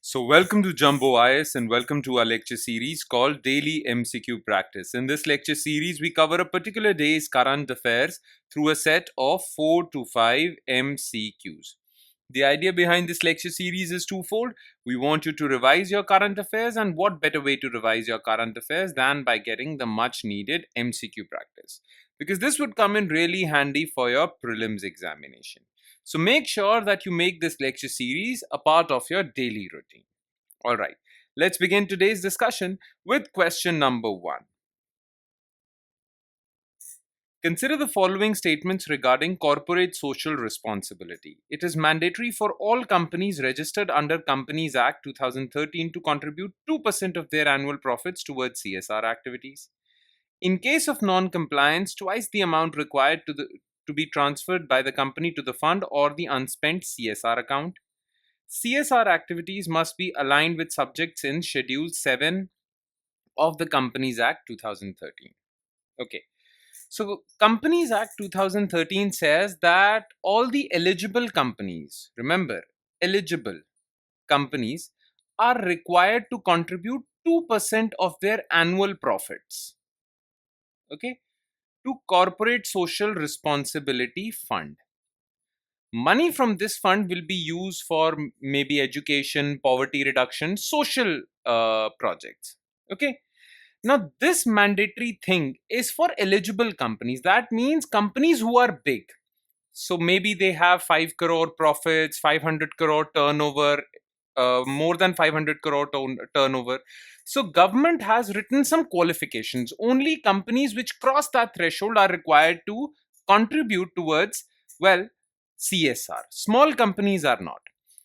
So, welcome to Jumbo IS and welcome to our lecture series called Daily MCQ Practice. In this lecture series, we cover a particular day's current affairs through a set of 4 to 5 MCQs. The idea behind this lecture series is twofold. We want you to revise your current affairs, and what better way to revise your current affairs than by getting the much needed MCQ practice? Because this would come in really handy for your prelims examination. So make sure that you make this lecture series a part of your daily routine. All right, let's begin today's discussion with question number 1. Consider the following statements regarding corporate social responsibility. It is mandatory for all companies registered under Companies Act 2013 to contribute 2% of their annual profits towards CSR activities. In case of non-compliance, twice the amount required to be transferred by the company to the fund or the unspent CSR account. CSR activities must be aligned with subjects in Schedule 7 of the Companies Act 2013. Okay. So, Companies Act 2013 says that all the eligible companies, remember, eligible companies are required to contribute 2% of their annual profits, okay, to Corporate Social Responsibility Fund. Money from this fund will be used for maybe education, poverty reduction, social projects, okay. Now, this mandatory thing is for eligible companies. That means companies who are big. So maybe they have 5 crore profits, 500 crore turnover, more than 500 crore turnover. So government has written some qualifications. Only companies which cross that threshold are required to contribute towards, well, CSR. Small companies are not.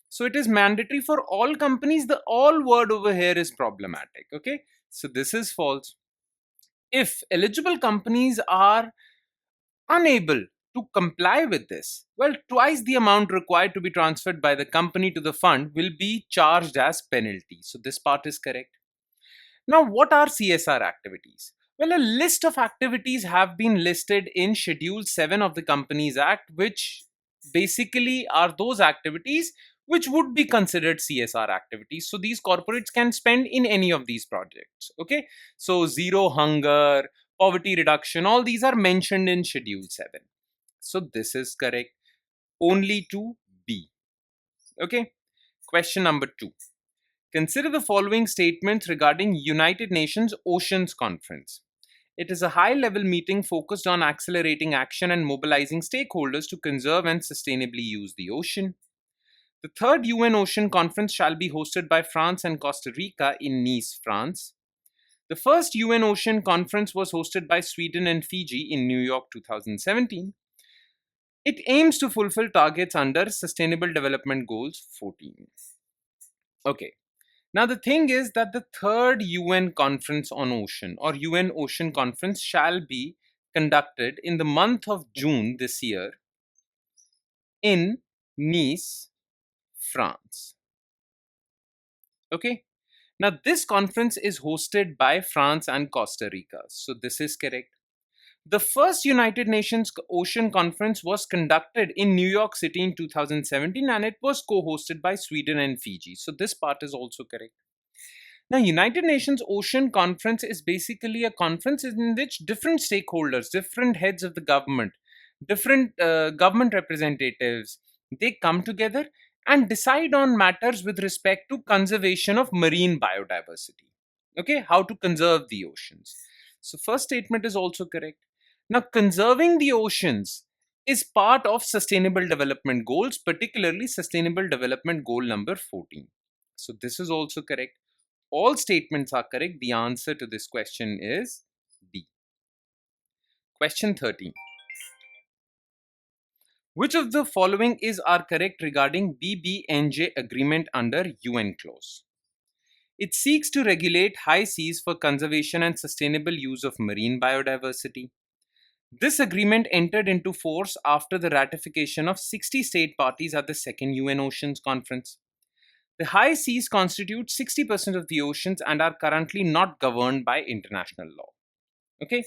So it is mandatory for all companies. The all word over here is problematic. Okay. So this is false. If eligible companies are unable to comply with this, well, twice the amount required to be transferred by the company to the fund will be charged as penalty. So this part is correct. Now, what are CSR activities? Well, a list of activities have been listed in Schedule 7 of the Companies Act, which basically are those activities which would be considered CSR activities. So these corporates can spend in any of these projects. Okay. So zero hunger, poverty reduction, all these are mentioned in Schedule 7. So this is correct. Only to B. Okay. Question number 2. Consider the following statements regarding United Nations Oceans Conference. It is a high-level meeting focused on accelerating action and mobilizing stakeholders to conserve and sustainably use the ocean. The third UN Ocean Conference shall be hosted by France and Costa Rica in Nice, France. The first UN Ocean Conference was hosted by Sweden and Fiji in New York 2017. It aims to fulfill targets under Sustainable Development Goals 14. Okay. Now, the thing is that the third UN Conference on Ocean or UN Ocean Conference shall be conducted in the month of June this year in Nice, France. Okay. Now, this conference is hosted by France and Costa Rica. So, this is correct. The first United Nations Ocean Conference was conducted in New York City in 2017 and it was co-hosted by Sweden and Fiji. So this part is also correct. Now, United Nations Ocean Conference is basically a conference in which different stakeholders, different heads of the government, different government representatives, they come together and decide on matters with respect to conservation of marine biodiversity. Okay, how to conserve the oceans. So first statement is also correct. Now, conserving the oceans is part of Sustainable Development Goals, particularly Sustainable Development Goal number 14. So this is also correct. All statements are correct. The answer to this question is D. Question 13. Which of the following are correct regarding BBNJ agreement under UN clause? It seeks to regulate high seas for conservation and sustainable use of marine biodiversity. This agreement entered into force after the ratification of 60 state parties at the second UN Oceans Conference. The high seas constitute 60% of the oceans and are currently not governed by international law. Okay.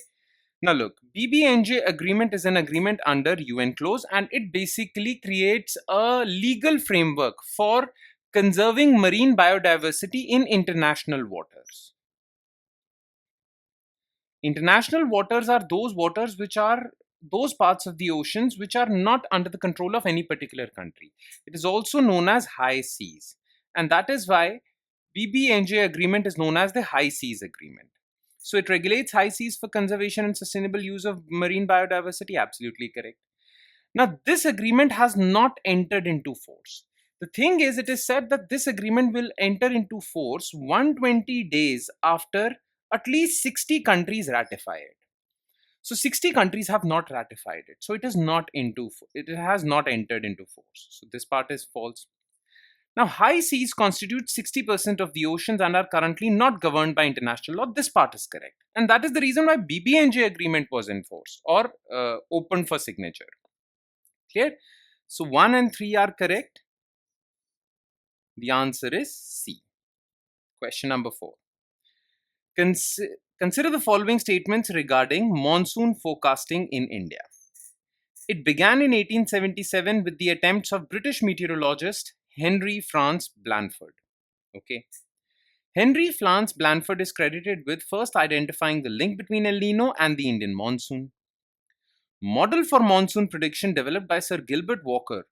Now look, BBNJ agreement is an agreement under UN clause and it basically creates a legal framework for conserving marine biodiversity in international waters. International waters are those waters which are those parts of the oceans which are not under the control of any particular country. It is also known as high seas. And that is why BBNJ agreement is known as the High Seas Agreement. So it regulates high seas for conservation and sustainable use of marine biodiversity. Absolutely correct. Now, this agreement has not entered into force. The thing is, it is said that this agreement will enter into force 120 days after at least 60 countries ratify it. So 60 countries have not ratified it. So it has not entered into force. So this part is false. Now, high seas constitute 60% of the oceans and are currently not governed by international law. This part is correct. And that is the reason why BBNJ agreement was enforced or opened for signature. Clear? So 1 and 3 are correct. The answer is C. Question number 4. Consider the following statements regarding monsoon forecasting in India. It began in 1877 with the attempts of British meteorologist Henry Franz Blanford. Okay. Henry Franz Blanford is credited with first identifying the link between El Nino and the Indian monsoon. Model for monsoon prediction developed by Sir Gilbert Walker,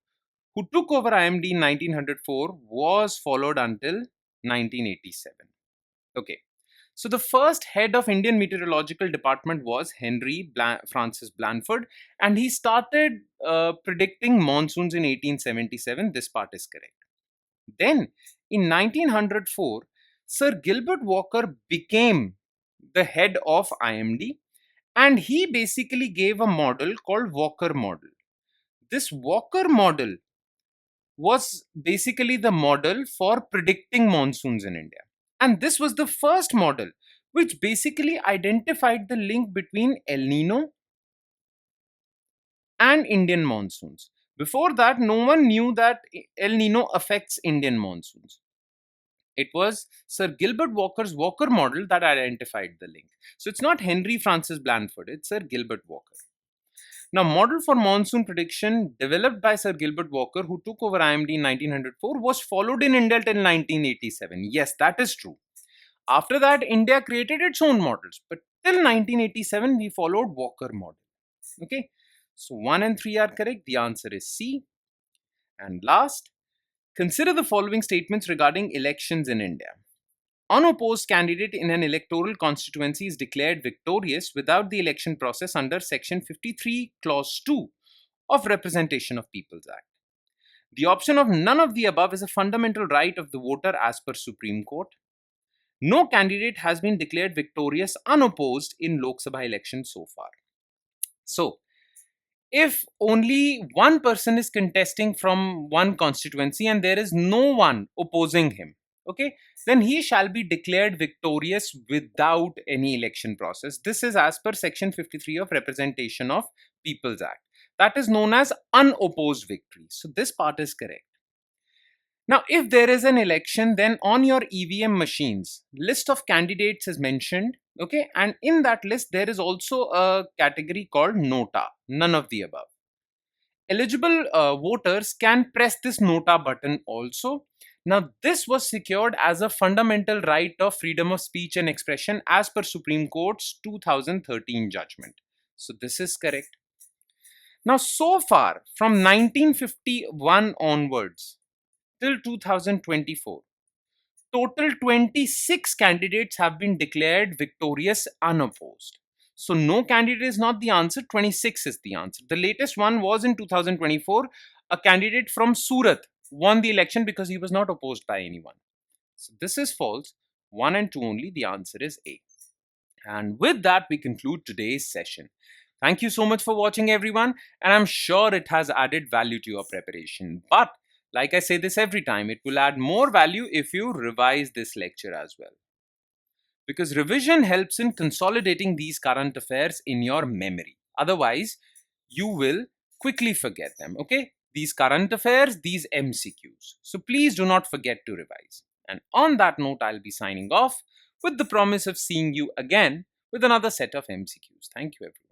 who took over IMD in 1904, was followed until 1987. Okay. So the first head of Indian Meteorological Department was Henry Francis Blanford, and he started predicting monsoons in 1877. This part is correct. Then, in 1904, Sir Gilbert Walker became the head of IMD, and he basically gave a model called Walker model. This Walker model was basically the model for predicting monsoons in India. And this was the first model which basically identified the link between El Nino and Indian monsoons. Before that, no one knew that El Nino affects Indian monsoons. It was Sir Gilbert Walker's Walker model that identified the link. So it's not Henry Francis Blanford, it's Sir Gilbert Walker. Now, model for monsoon prediction developed by Sir Gilbert Walker, who took over IMD in 1904, was followed in India till 1987. Yes, that is true. After that, India created its own models, but till 1987, we followed Walker model. Okay, so 1 and 3 are correct. The answer is C. And last, consider the following statements regarding elections in India. Unopposed candidate in an electoral constituency is declared victorious without the election process under Section 53, Clause 2 of Representation of People's Act. The option of none of the above is a fundamental right of the voter as per Supreme Court. No candidate has been declared victorious unopposed in Lok Sabha elections so far. So, if only one person is contesting from one constituency and there is no one opposing him, okay, then he shall be declared victorious without any election process. This is as per Section 53 of Representation of People's Act. That is known as unopposed victory. So this part is correct. Now, if there is an election, then on your EVM machines, list of candidates is mentioned, okay, and in that list, there is also a category called Nota, none of the above. Eligible voters can press this Nota button also. Now, this was secured as a fundamental right of freedom of speech and expression as per Supreme Court's 2013 judgment. So, this is correct. Now, so far, from 1951 onwards till 2024, total 26 candidates have been declared victorious unopposed. So no candidate is not the answer, 26 is the answer. The latest one was in 2024. A candidate from Surat won the election because he was not opposed by anyone. So this is false. 1 and 2 only. The answer is A. And with that, we conclude today's session. Thank you so much for watching, everyone. And I'm sure it has added value to your preparation. But like I say this every time, it will add more value if you revise this lecture as well. Because revision helps in consolidating these current affairs in your memory. Otherwise, you will quickly forget them, okay? These current affairs, these MCQs. So please do not forget to revise. And on that note, I'll be signing off with the promise of seeing you again with another set of MCQs. Thank you, everyone.